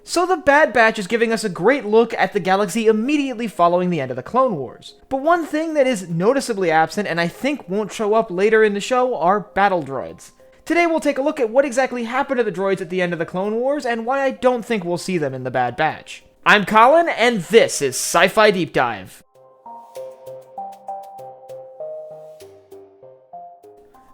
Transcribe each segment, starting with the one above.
So the Bad Batch is giving us a great look at the galaxy immediately following the end of the Clone Wars. But one thing that is noticeably absent, and I think won't show up later in the show, are battle droids. Today we'll take a look at what exactly happened to the droids at the end of the Clone Wars, and why I don't think we'll see them in the Bad Batch. I'm Colin, and this is Sci-Fi Deep Dive.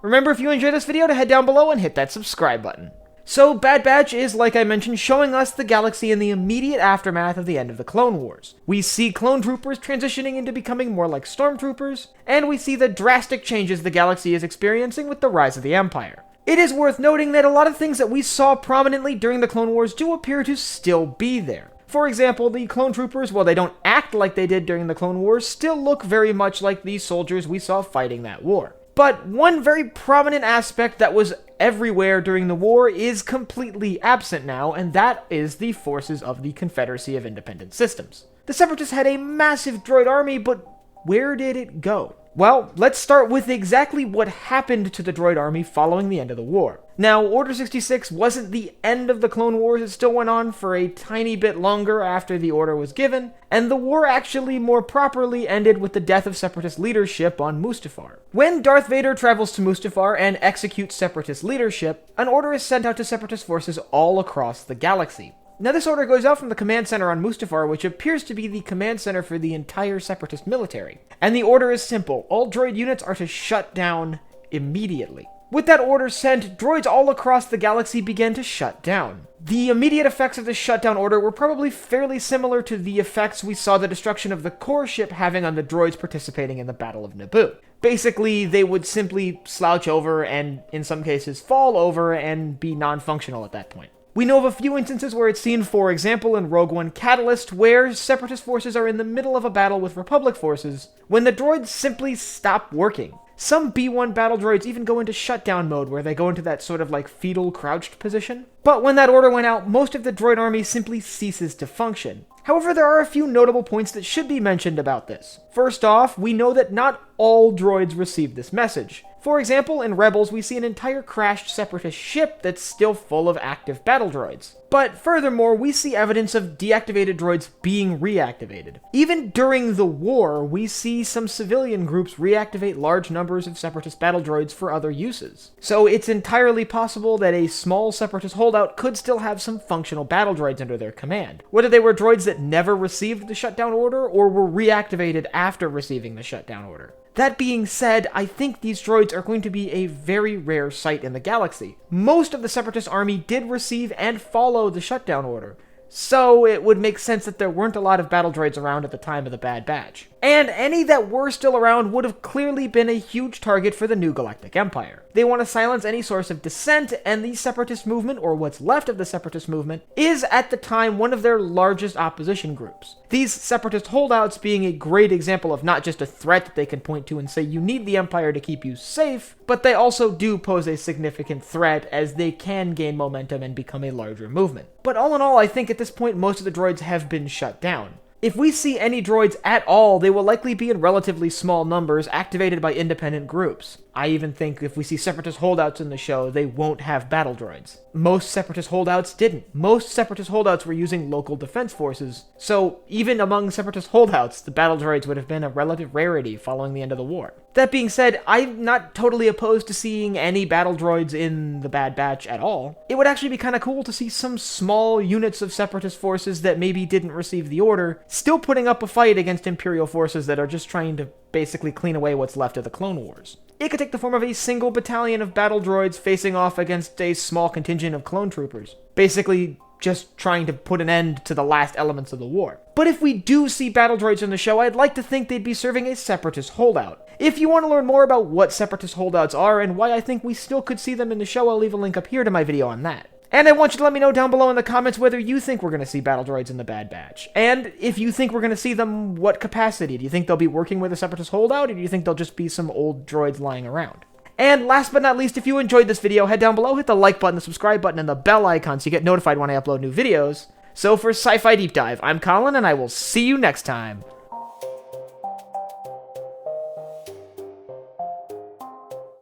Remember, if you enjoyed this video, to head down below and hit that subscribe button. So, Bad Batch is, like I mentioned, showing us the galaxy in the immediate aftermath of the end of the Clone Wars. We see clone troopers transitioning into becoming more like stormtroopers, and we see the drastic changes the galaxy is experiencing with the rise of the Empire. It is worth noting that a lot of things that we saw prominently during the Clone Wars do appear to still be there. For example, the clone troopers, while they don't act like they did during the Clone Wars, still look very much like the soldiers we saw fighting that war. But one very prominent aspect that was everywhere during the war is completely absent now, and that is the forces of the Confederacy of Independent Systems. The Separatists had a massive droid army, but where did it go? Well, let's start with exactly what happened to the droid army following the end of the war. Now, Order 66 wasn't the end of the Clone Wars, it still went on for a tiny bit longer after the order was given, and the war actually more properly ended with the death of Separatist leadership on Mustafar. When Darth Vader travels to Mustafar and executes Separatist leadership, an order is sent out to Separatist forces all across the galaxy. Now, this order goes out from the command center on Mustafar, which appears to be the command center for the entire Separatist military. And the order is simple: all droid units are to shut down immediately. With that order sent, droids all across the galaxy began to shut down. The immediate effects of the Shutdown Order were probably fairly similar to the effects we saw the destruction of the core ship having on the droids participating in the Battle of Naboo. Basically, they would simply slouch over and, in some cases, fall over and be non-functional at that point. We know of a few instances where it's seen, for example, in Rogue One Catalyst, where Separatist forces are in the middle of a battle with Republic forces, when the droids simply stop working. Some B-1 battle droids even go into shutdown mode, where they go into that sort of like fetal crouched position. But when that order went out, most of the droid army simply ceases to function. However, there are a few notable points that should be mentioned about this. First off, we know that not all droids received this message. For example, in Rebels, we see an entire crashed Separatist ship that's still full of active battle droids. But furthermore, we see evidence of deactivated droids being reactivated. Even during the war, we see some civilian groups reactivate large numbers of Separatist battle droids for other uses. So it's entirely possible that a small Separatist holdout could still have some functional battle droids under their command, whether they were droids that never received the Shutdown Order or were reactivated after receiving the Shutdown Order. That being said, I think these droids are going to be a very rare sight in the galaxy. Most of the Separatist army did receive and follow the Shutdown Order, so it would make sense that there weren't a lot of battle droids around at the time of the Bad Batch. And any that were still around would have clearly been a huge target for the New Galactic Empire. They want to silence any source of dissent, and the Separatist movement, or what's left of the Separatist movement, is at the time one of their largest opposition groups. These Separatist holdouts being a great example of not just a threat that they can point to and say you need the Empire to keep you safe, but they also do pose a significant threat as they can gain momentum and become a larger movement. But all in all, I think at this point most of the droids have been shut down. If we see any droids at all, they will likely be in relatively small numbers, activated by independent groups. I even think if we see Separatist holdouts in the show, they won't have battle droids. Most Separatist holdouts didn't. Most Separatist holdouts were using local defense forces, so even among Separatist holdouts, the battle droids would have been a relative rarity following the end of the war. That being said, I'm not totally opposed to seeing any battle droids in the Bad Batch at all. It would actually be kind of cool to see some small units of Separatist forces that maybe didn't receive the order, still putting up a fight against Imperial forces that are just trying to basically clean away what's left of the Clone Wars. It could take the form of a single battalion of battle droids facing off against a small contingent of clone troopers, basically just trying to put an end to the last elements of the war. But if we do see battle droids in the show, I'd like to think they'd be serving a Separatist holdout. If you want to learn more about what Separatist holdouts are and why I think we still could see them in the show, I'll leave a link up here to my video on that. And I want you to let me know down below in the comments whether you think we're going to see battle droids in the Bad Batch. And if you think we're going to see them, what capacity? Do you think they'll be working with a Separatist holdout, or do you think they'll just be some old droids lying around? And last but not least, if you enjoyed this video, head down below, hit the like button, the subscribe button, and the bell icon so you get notified when I upload new videos. So for Sci-Fi Deep Dive, I'm Colin, and I will see you next time.